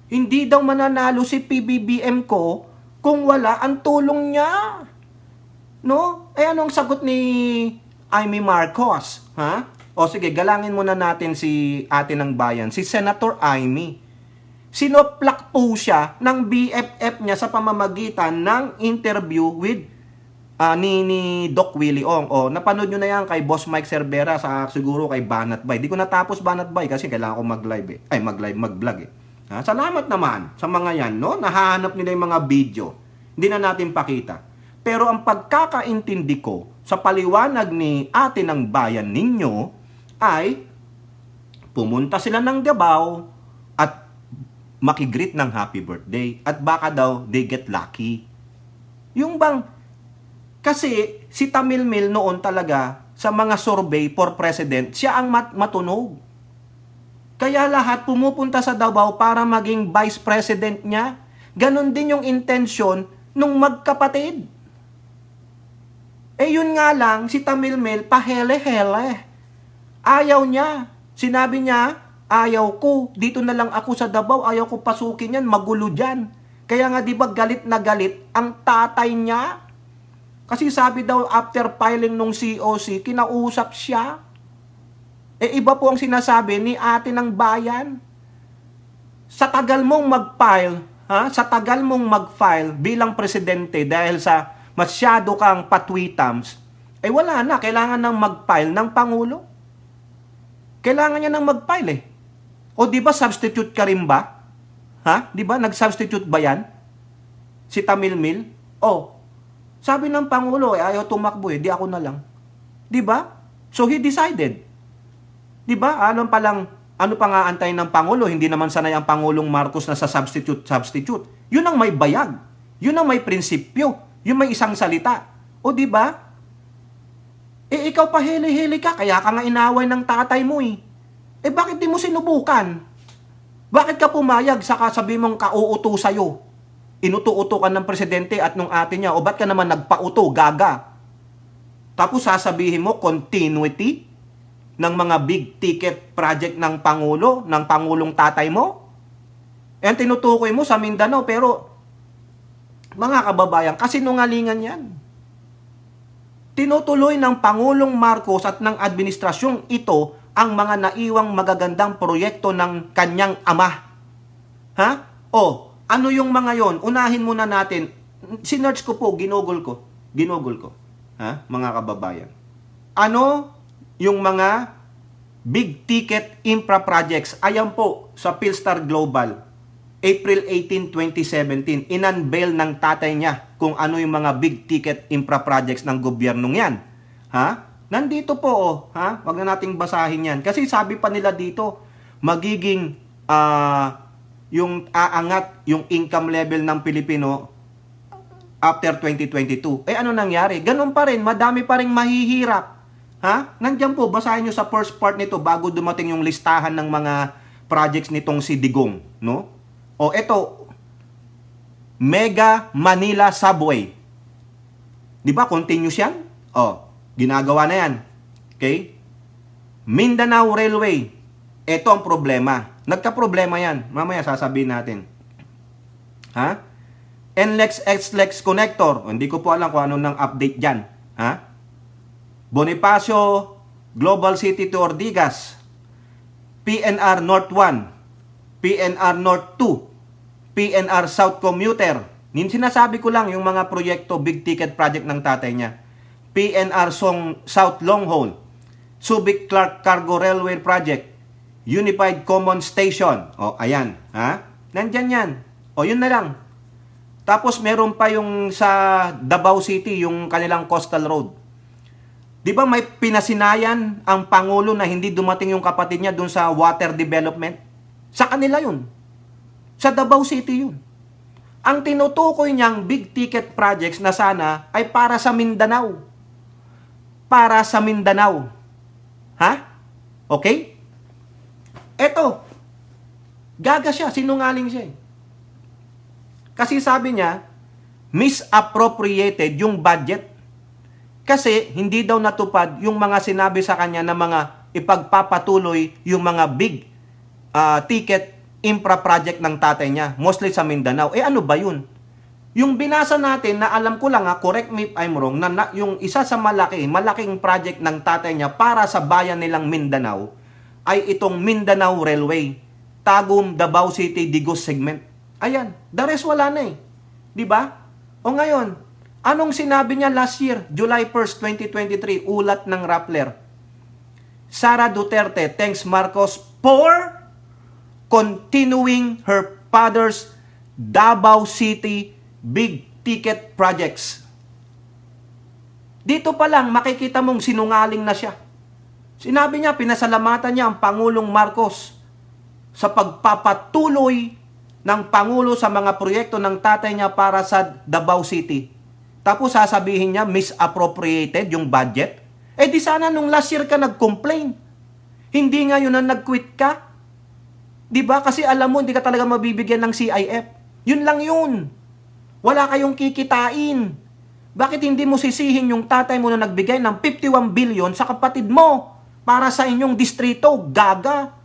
Hindi daw mananalo si PBBM ko kung wala ang tulong niya. No? Eh anong sagot ni Amy Marcos? Ha? O sige, galangin muna natin si ate ng bayan, si Senator Amy. Sinoplak po siya ng BFF niya sa pamamagitan ng interview with ni Doc Willie Ong. O, napanood nyo na yan kay Boss Mike Cervera, sa siguro kay Banat Bay. Di ko natapos Banat Bay kasi kailangan ko mag-live eh. Ay, mag-vlog eh. Ha? Salamat naman sa mga yan, no? Nahahanap nila yung mga video. Hindi na natin pakita. Pero ang pagkakaintindi ko sa paliwanag ni ate ng bayan ninyo ay pumunta sila ng Davao at makigreet ng happy birthday at baka daw they get lucky. Yung bang, kasi si Tamilmil noon talaga sa mga survey for president, siya ang matunog. Kaya lahat pumupunta sa Davao para maging vice president niya. Ganon din yung intention nung magkapatid. Eh yun nga lang, si Tamilmil pahele-hele. Ayaw niya. Sinabi niya, ayaw ko, dito na lang ako sa Davao, ayaw ko pasukin yan, magulo dyan. Kaya nga di ba galit na galit ang tatay niya? Kasi sabi daw after filing nung COC, kinausap siya. Eh iba po ang sinasabi ni ate ng bayan. Sa tagal mong mag-file, sa tagal mong mag-file bilang presidente dahil sa masyado kang patwitams, eh wala na, kailangan nang mag-file ng Pangulo. Kailangan niya nang mag-file eh. O di ba substitute ka rin ba? Ha? Di ba nag-substitute ba yan? Si Tamilmil? O, sabi ng Pangulo, ayaw tumakbo di ako na lang. Di ba? So he decided. Di ba? Ano pa nga antayin ng Pangulo? Hindi naman sanay ang Pangulong Marcos na sa substitute. Yun ang may bayag. Yun ang may prinsipyo. Yun may isang salita. O di ba? Eh ikaw pa hili-hili ka, kaya ka nga inaway ng tatay mo eh. Eh bakit di mo sinubukan? Bakit ka pumayag sa kasabi mong kauuto sa'yo? Inuto-uto ka ng presidente at nung ate niya, o ba't ka naman nagpauto, gaga? Tapos sasabihin mo, continuity ng mga big ticket project ng Pangulo, ng Pangulong tatay mo? Eh tinutukoy mo sa Mindanao, pero mga kababayan, kasinungalingan yan. Tinutuloy ng Pangulong Marcos at ng administrasyong ito ang mga naiwang magagandang proyekto ng kanyang ama. Ha? O, ano yung mga yon? Unahin muna natin. Sinearch ko po, ginugol ko. Ha? Mga kababayan. Ano yung mga big ticket infra projects? Ayan po, sa Philstar Global. April 18, 2017, in-unveil ng tatay niya kung ano yung mga big ticket infra projects ng gobyernong yan. Ha? Nandito po, ha? Wag na nating basahin yan. Kasi sabi pa nila dito, magiging yung aangat yung income level ng Pilipino after 2022. Eh ano nangyari? Ganun pa rin, madami pa rin mahihirap. Ha? Nandiyan po, basahin nyo sa first part nito bago dumating yung listahan ng mga projects nitong si Digong, no? O eto, Mega Manila Subway. Di ba continuous yan? O, ginagawa na yan. Okay? Mindanao Railway. Ito ang problema. Nagka-problema yan. Mamaya sasabihin natin. Ha? NLEX XLEX Connector. Hindi ko po alam kung ano nang update dyan. Ha? Bonifacio Global City to Ortigas. PNR North 1. PNR North 2. PNR South Commuter. Sinasabi ko lang yung mga proyekto, big ticket project ng tatay niya. PNR South Long Haul. Subic Clark Cargo Railway Project. Unified Common Station. O, ayan. Ha? Nandyan yan. O, yun na lang. Tapos meron pa yung sa Davao City, yung kanilang coastal road. Di ba may pinasinayan ang Pangulo na hindi dumating yung kapatid niya dun sa water development? Sa kanila yun. Sa Davao City yun. Ang tinutukoy niyang big ticket projects na sana ay para sa Mindanao. Para sa Mindanao. Ha? Okay? Eto, gaga siya, sinungaling siya. Kasi sabi niya, misappropriated yung budget. Kasi hindi daw natupad yung mga sinabi sa kanya na mga ipagpapatuloy yung mga big ticket infra project ng tatay niya, mostly sa Mindanao. Ano ba yun? Yung binasa natin, na alam ko lang correct me if I'm wrong, na yung isa sa malaking project ng tatay niya para sa bayan nilang Mindanao, ay itong Mindanao Railway, Tagum, Davao City, Digos segment. Ayan, the rest wala na eh. Diba? O ngayon, anong sinabi niya last year, July 1st, 2023, ulat ng Rappler? Sara Duterte thanks Marcos for continuing her father's Davao City big ticket projects. Dito pa lang makikita mong sinungaling na siya. Sinabi niya, pinasalamatan niya ang Pangulong Marcos sa pagpapatuloy ng Pangulo sa mga proyekto ng tatay niya para sa Davao City. Tapos sasabihin niya, misappropriated yung budget. Di sana nung last year ka nag-complain. Hindi nga yun na nag-quit ka. Diba? Kasi alam mo, hindi ka talaga mabibigyan ng CIF. Yun lang yun. Wala kayong kikitain. Bakit hindi mo sisihin yung tatay mo na nagbigay ng 51 billion sa kapatid mo para sa inyong distrito? Gaga.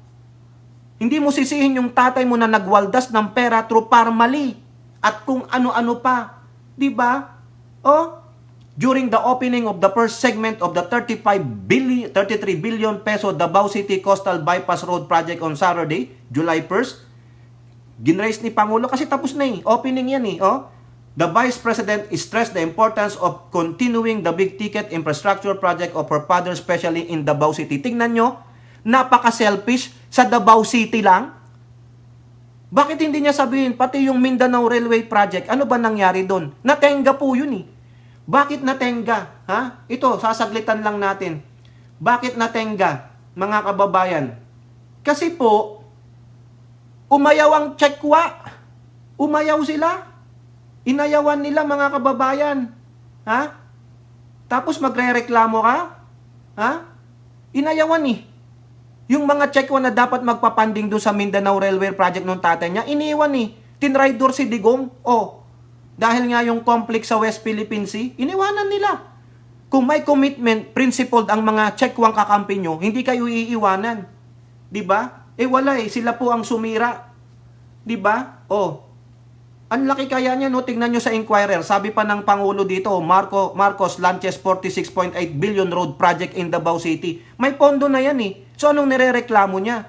Hindi mo sisihin yung tatay mo na nagwaldas ng pera through Parmali at kung ano-ano pa. Diba? During the opening of the first segment of the 33 billion peso Davao City Coastal Bypass Road Project on Saturday, July 1st, ginraise ni Pangulo kasi tapos na opening yan The Vice President stressed the importance of continuing the big ticket infrastructure project of her father, especially in Davao City. Tingnan nyo, napaka-selfish sa Davao City lang. Bakit hindi niya sabihin, pati yung Mindanao Railway Project, ano ba nangyari doon? Natenga po yun Bakit natenga? Ito, sasaglitan lang natin. Bakit natenga, mga kababayan? Kasi po, umayaw ang tsekwa. Umayaw sila. Inayawan nila, mga kababayan. Tapos magre-reklamo ka? Inayawan Yung mga tsekwa na dapat magpapanding doon sa Mindanao Railway Project ng tatay niya, iniwan Tinraidor si Digong. Dahil nga yung conflict sa West Philippine Sea, iniwanan nila. Kung may commitment, principled ang mga tsekwang kakampi nyo, hindi kayo iiwanan. Diba? Wala sila po ang sumira. Diba? Ang laki kaya niya, tingnan nyo sa Inquirer. Sabi pa ng Pangulo dito, Marcos launches 46.8 billion road project in Davao City. May pondo na yan So anong nirereklamo niya?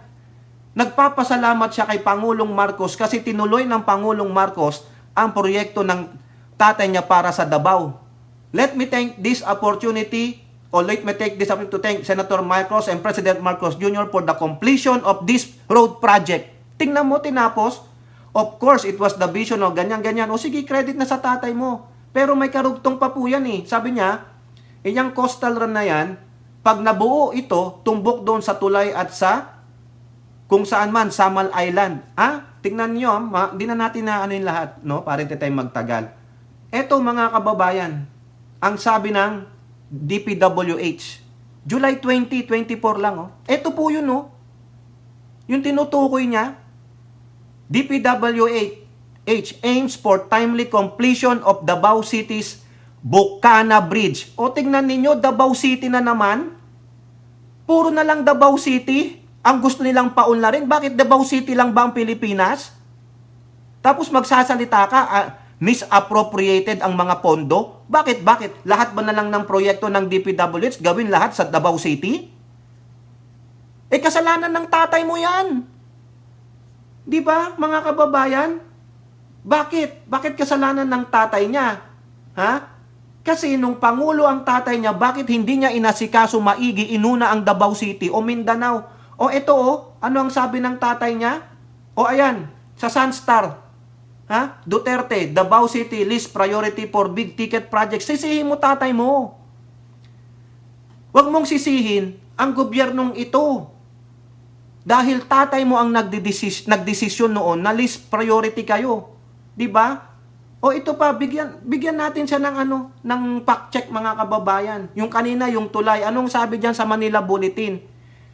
Nagpapasalamat siya kay Pangulong Marcos kasi tinuloy ng Pangulong Marcos ang proyekto ng tatay niya para sa Davao. Let me take this opportunity to thank Senator Marcos and President Marcos Jr. for the completion of this road project. Tingnan mo, tinapos. Of course, it was the vision of ganyan-ganyan. Sige, credit na sa tatay mo. Pero may karugtong pa po yan Sabi niya, yung coastal run na yan, pag nabuo ito, tumbok doon sa tulay at sa kung saan man, Samal Island. Tingnan nyo, di na natin na yung lahat, para hindi tayo magtagal. Eto, mga kababayan, ang sabi ng DPWH, July 2024 lang, Eto po yun, Yung tinutukoy niya, DPWH aims for timely completion of Davao City's Bukana Bridge. Tingnan ninyo, Davao City na naman. Puro na lang Davao City. Ang gusto nilang paunlarin. Bakit Davao City lang ba ang Pilipinas? Tapos magsasalita ka, misappropriated ang mga pondo. Bakit? Lahat ba na lang ng proyekto ng DPWH gawin lahat sa Davao City? Kasalanan ng tatay mo yan. Di ba, mga kababayan? Bakit? Bakit kasalanan ng tatay niya? Kasi nung Pangulo ang tatay niya, bakit hindi niya inasikaso maigi, inuna ang Davao City o Mindanao? Ito ano ang sabi ng tatay niya? Ayan, sa Sunstar. Ha? Duterte, Davao City list priority for big ticket projects. Sisihin mo tatay mo. Huwag mong sisihin ang gobyernong ito. Dahil tatay mo ang nagdesisyon noon na list priority kayo. 'Di ba? O ito pa, bigyan natin siya ng fact check mga kababayan. Yung kanina, yung tulay, anong sabi diyan sa Manila Bulletin?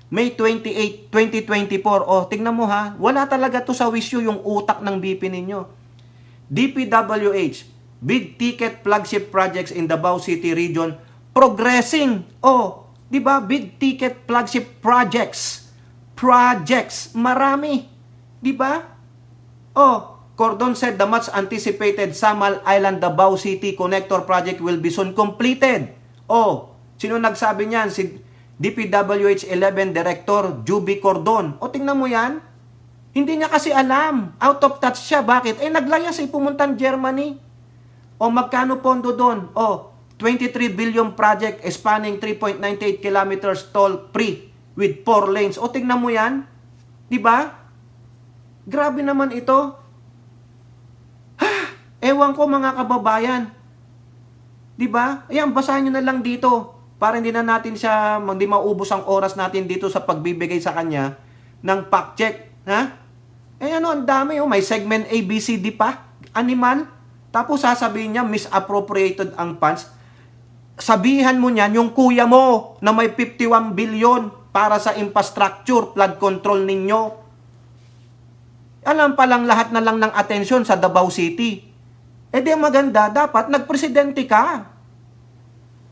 May 28, 2024. O, tingnan mo ha, wala talaga to sa wisyo yung utak ng BP ninyo. DPWH, big ticket flagship projects in Davao City region progressing. Oh, 'di ba? Big ticket flagship projects. Marami. 'Di ba? Oh, Cordon said the much anticipated Samal Island Davao City connector project will be soon completed. Oh, sino nagsabi niyan? Si DPWH 11 Director Juby Cordon. O, tingnan mo 'yan. Hindi niya kasi alam. Out of touch siya. Bakit? Naglayas pumuntan Germany. O, magkano pondo doon? O, 23 billion project spanning 3.98 kilometers toll free with 4 lanes. O, tingnan mo yan. Diba? Grabe naman ito. Ewan ko mga kababayan. Diba? Ayan, basahin nyo na lang dito. Para hindi na natin siya, hindi maubos ang oras natin dito sa pagbibigay sa kanya ng fact check. Ha? Ang dami, may segment A, B, C, D pa, animal. Tapos sasabihin niya, misappropriated ang funds. Sabihan mo niyan, yung kuya mo na may 51 billion para sa infrastructure, flood control ninyo. Alam pa lang lahat na lang ng atensyon sa Davao City. Di maganda, dapat nagpresidente ka.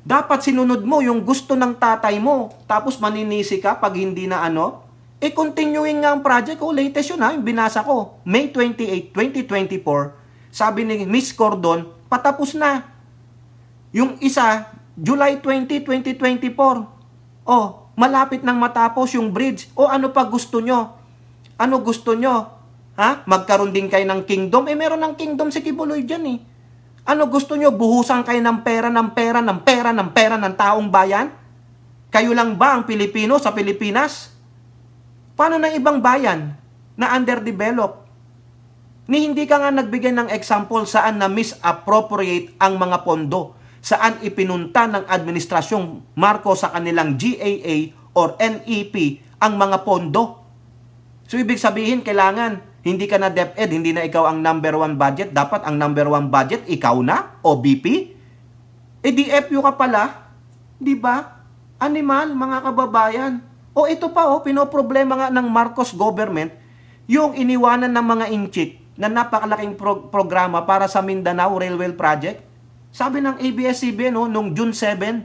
Dapat sinunod mo yung gusto ng tatay mo. Tapos maninisi ka pag hindi na continuing nga ang project. Latest yun yung binasa ko. May 28, 2024, sabi ni Miss Cordon, patapos na. Yung isa, July 20, 2024. Malapit nang matapos yung bridge. Ano pa gusto nyo? Ano gusto nyo? Ha? Magkaroon din kayo ng kingdom? Meron ng kingdom si Kibuloy dyan Ano gusto nyo? Buhusan kayo ng pera ng taong bayan? Kayo lang ba ang Pilipino sa Pilipinas? Paano ng ibang bayan na underdeveloped? Hindi ka nga nagbigay ng example saan na misappropriate ang mga pondo, saan ipinunta ng administrasyong Marcos sa kanilang GAA or NEP ang mga pondo. So, ibig sabihin, kailangan hindi ka na DepEd, hindi na ikaw ang number 1 budget. Dapat ang number 1 budget, ikaw na o BP? DFU ka pala. Diba? Animal, mga kababayan. Ito pa, pinoproblema nga ng Marcos government yung iniwanan ng mga inchik na napakalaking programa para sa Mindanao Railway Project. Sabi ng ABS-CBN noong June 7,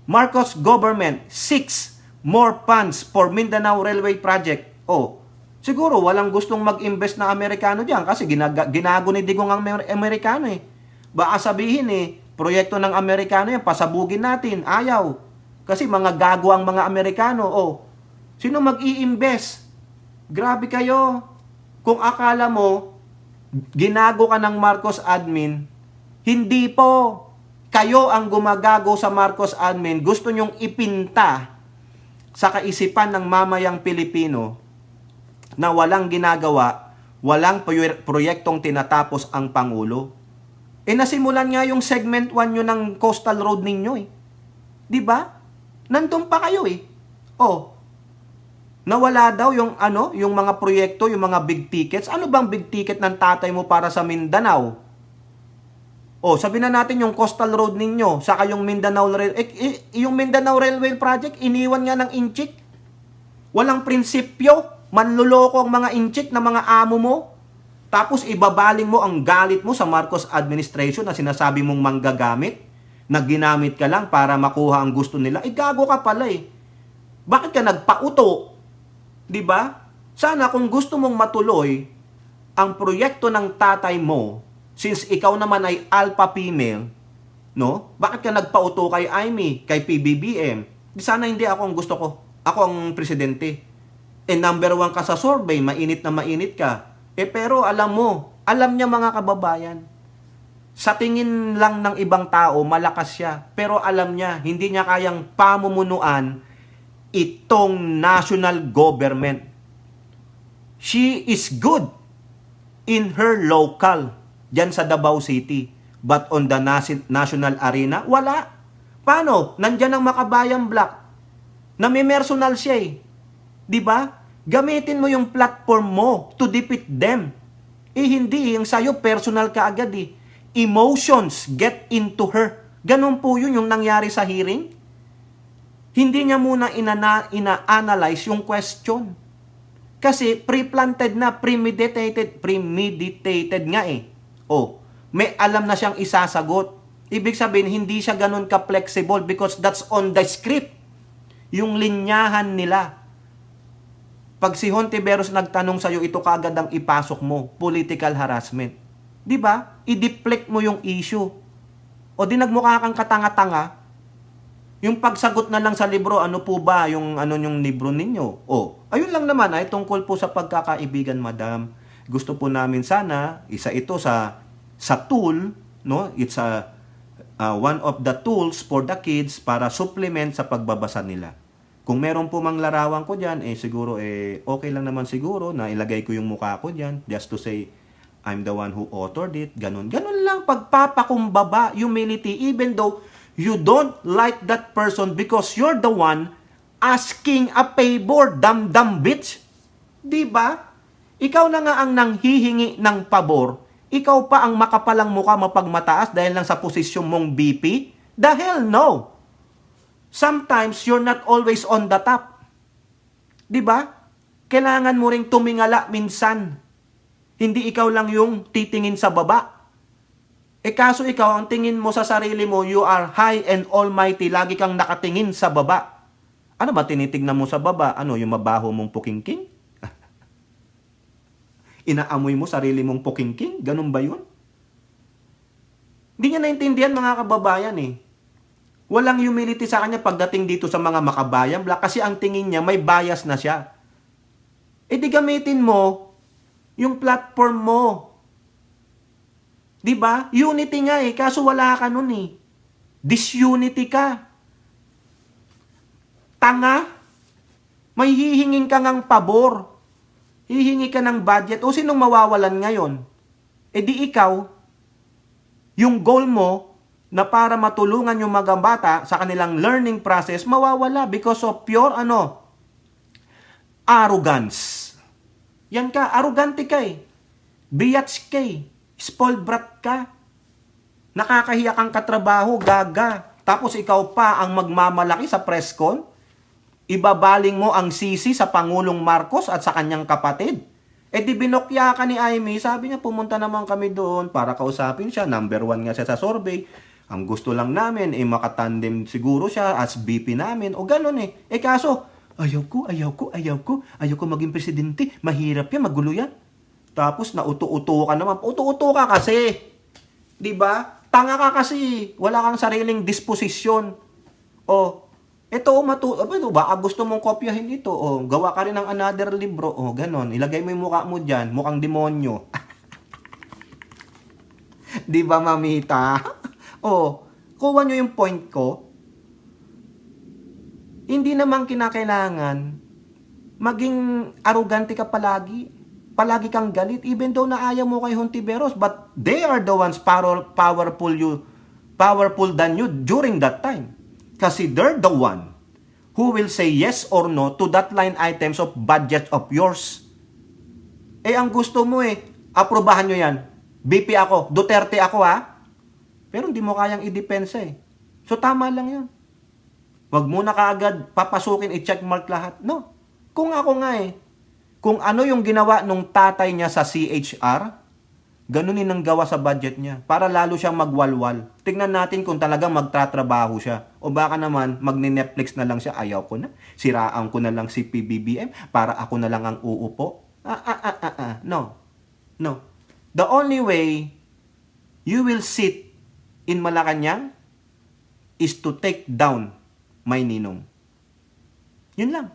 Marcos government 6 more funds for Mindanao Railway Project. Siguro walang gustong mag-invest na Amerikano diyan kasi ginago ni Digong ang Amerikano Baka sabihin proyekto ng Amerikano yan, pasabugin natin. Ayaw. Kasi mga gago ang mga Amerikano. Sino mag-i-invest? Grabe kayo. Kung akala mo, ginago ka ng Marcos admin, hindi po. Kayo ang gumagago sa Marcos admin. Gusto nyong ipinta sa kaisipan ng mamayang Pilipino na walang ginagawa, walang proyektong tinatapos ang Pangulo. Nasimulan nga yung segment 1 nyo ng coastal road ninyo Diba? Nandun pa kayo nawala daw yung yung mga proyekto, yung mga big tickets. Ano bang big ticket ng tatay mo para sa Mindanao? Sabi na natin yung coastal road ninyo, saka yung Mindanao yung Mindanao Railway Project, iniwan nga ng inchik. Walang prinsipyo, manluloko ang mga inchik na mga amo mo. Tapos ibabaling mo ang galit mo sa Marcos administration na sinasabi mong manggagamit, na ginamit ka lang para makuha ang gusto nila. Gago ka pala Bakit ka nagpauto? Diba? Sana kung gusto mong matuloy ang proyekto ng tatay mo, since ikaw naman ay alpha female, bakit ka nagpauto kay Aimee, kay PBBM? Sana hindi ako ang gusto ko. Ako ang presidente. Number 1 ka sa survey, mainit na mainit ka. Pero alam niya mga kababayan, sa tingin lang ng ibang tao, malakas siya. Pero alam niya, hindi niya kayang pamumunuan itong national government. She is good. in her local, dyan sa Davao City. But on the national arena, wala. Paano? Nandyan ang Makabayan Black. Nami-personal siya eh. Di ba? Gamitin mo yung platform mo to defeat them. Hindi, yung sa'yo personal ka agad eh. Emotions get into her. Ganun po yun yung nangyari sa hearing. Hindi niya muna ina-analyze yung question. Kasi pre-planted na, premeditated nga eh. Oh, may alam na siyang isasagot. Ibig sabihin, hindi siya ganun ka-flexible because that's on the script. Yung linyahan nila. Pag si Hontiveros nagtanong sa'yo, ito kaagad ang ipasok mo, political harassment. Di ba? I-deflect mo yung issue. O di nagmukha kang katanga-tanga, yung pagsagot na lang sa libro, ano po ba yung libro ninyo? O, ayun lang naman ay tungkol po sa pagkakaibigan, madam. Gusto po namin sana, isa ito sa tool, no? It's one of the tools for the kids para supplement sa pagbabasa nila. Kung meron po mang larawan ko dyan, siguro, okay lang naman siguro na ilagay ko yung mukha ko dyan, just to say, I'm the one who authored it, ganun. Ganun lang, pagpapakumbaba, humility, even though you don't like that person because you're the one asking a favor, damdam bitch. Diba? Ikaw na nga ang nanghihingi ng pabor, ikaw pa ang makapalang mukha mapagmataas dahil lang sa posisyon mong BP? The hell no! Sometimes, you're not always on the top. Diba? Kailangan mo ring tumingala minsan. Hindi ikaw lang yung titingin sa baba. Kaso ikaw, ang tingin mo sa sarili mo, you are high and almighty, lagi kang nakatingin sa baba. Ano ba tinitignan mo sa baba? Ano, yung mabaho mong pukingking? Inaamoy mo sarili mong pukingking? Ganun ba yun? Hindi niya naintindihan, mga kababayan eh. Walang humility sa kanya pagdating dito sa mga Makabayan Black kasi ang tingin niya may bias na siya. Di gamitin mo yung platform mo. Diba? Unity nga eh, kaso wala ka nun eh. Disunity ka. Tanga. May hihingin ka ng pabor. Hihingi ka ng budget. O sinong mawawalan ngayon? Di ikaw, yung goal mo na para matulungan yung mga bata sa kanilang learning process, mawawala because of pure arrogance. Yan ka, arrogante ka eh. Biatch ka eh. Spoiled brat ka. Nakakahiya kang katrabaho, gaga. Tapos ikaw pa ang magmamalaki sa press con. Ibabaling mo ang sisi sa Pangulong Marcos at sa kanyang kapatid. Di binokya ka ni Amy. Sabi niya, pumunta naman kami doon para kausapin siya. Number 1 nga siya sa survey. Ang gusto lang namin, makatandem siguro siya as VP namin. O ganun eh. Kaso, ayaw ko maging presidente. Mahirap yan, magulo yan. Tapos nauto-uto ka naman. Uto-uto ka kasi. 'Di ba? Tanga ka kasi. Wala kang sariling disposisyon. Ito baka gusto mong kopyahin ito. Gawa ka rin ng another libro. Ganon. Ilagay mo yung mukha mo diyan, mukhang demonyo. 'Di ba, mamita? Kuha nyo yung point ko. Hindi naman kinakailangan maging arrogante ka palagi. Palagi kang galit, even though na ayaw mo kay Hontiveros, but they are the ones powerful than you during that time. Kasi they're the one who will say yes or no to that line items of budget of yours. Ang gusto mo aprobahan nyo yan. BP ako, Duterte ako ha. Pero hindi mo kayang i-depensa eh. So tama lang yun. Wag mo na kaagad papasukin, i-checkmark lahat. No. Kung ako nga kung ano yung ginawa nung tatay niya sa CHR, ganunin ang gawa sa budget niya para lalo siyang magwalwal. Tingnan natin kung talagang magtatrabaho siya. O baka naman, magne-Netflix na lang siya, ayaw ko na. Siraan ko na lang si PBBM para ako na lang ang uupo. No. The only way you will sit in Malacanang is to take down my ninong. Yun lang.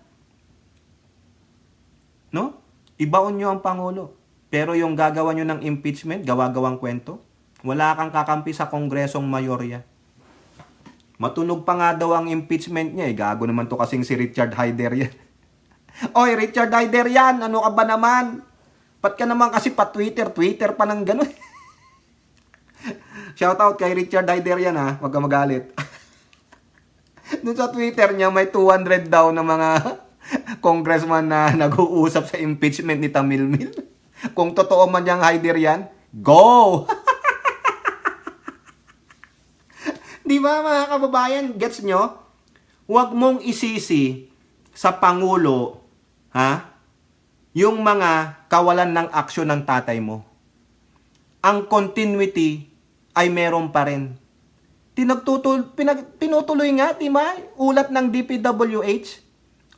No? Ibaon nyo ang Pangulo. Pero yung gagawa nyo ng impeachment, gawa-gawang kwento, wala kang kakampi sa Kongresong Mayorya. Matunog pa nga daw ang impeachment niya. Gago naman to kasing si Richard Hyder yan. Oy, Richard Hyder yan! Ano ka ba naman? Ba't ka naman kasi pa-Twitter pa ng ganun. Shoutout kay Richard Hyder yan ha, wag ka magalit. Doon sa Twitter niya, may 200 daw na mga congressman na nag-uusap sa impeachment ni Tamilmil. Kung totoo man yang Hyder yan, go! Di ba mga kababayan, gets nyo? Huwag mong isisi sa Pangulo, ha? Yung mga kawalan ng aksyon ng tatay mo. Ang continuity ay meron pa rin. Tinutuloy nga, di ba? Ulat ng DPWH.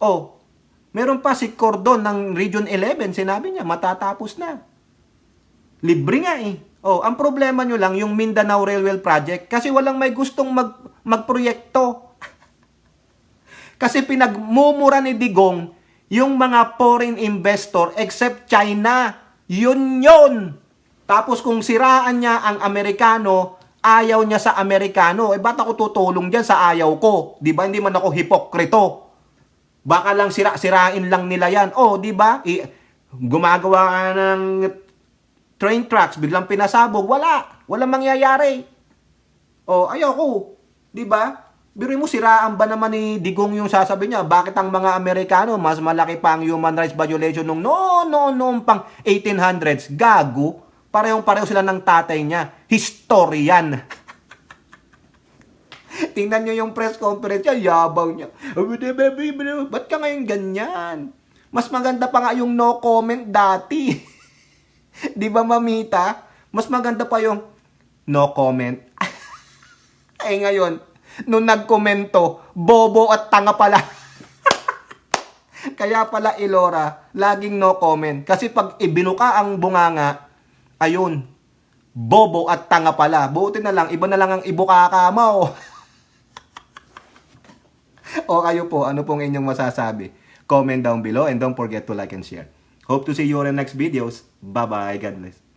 Oh, meron pa si Cordon ng Region 11, sinabi niya, matatapos na. Libre nga eh. Oh, ang problema nyo lang, yung Mindanao Railway Project, kasi walang may gustong magproyekto. Kasi pinagmumura ni Digong yung mga foreign investor except China. Yun. Tapos kung siraan niya ang Amerikano, ayaw niya sa Amerikano. Eh, ba't ako tutulong dyan sa ayaw ko? Di ba? Hindi man ako hipokrito. Baka lang sirain lang nila yan. Oh, di ba? Gumagawa ka ng train tracks, biglang pinasabog. Walang mangyayari. Oh, ayaw ko. Di ba? Biro mo, siraan ba naman ni Digong yung sasabi niya? Bakit ang mga Amerikano, mas malaki pa ang human rights violation nung noong pang 1800s? Gago. Parehong-pareho sila ng tatay niya. Historian. Tingnan nyo yung press conference niya, yabaw niya. Ba't ka ngayon ganyan? Mas maganda pa nga yung no comment dati. Di ba, mamita? Mas maganda pa yung no comment. Ay ngayon, nung nagkomento, bobo at tanga pala. Kaya pala Ilora, laging no comment. Kasi pag ibinuka ang bunganga, ayun, bobo at tanga pala. Buti na lang, iba na lang ang ibukaka mo. O kayo po, ano pong inyong masasabi? Comment down below and don't forget to like and share. Hope to see you on the next videos. Bye-bye. God bless.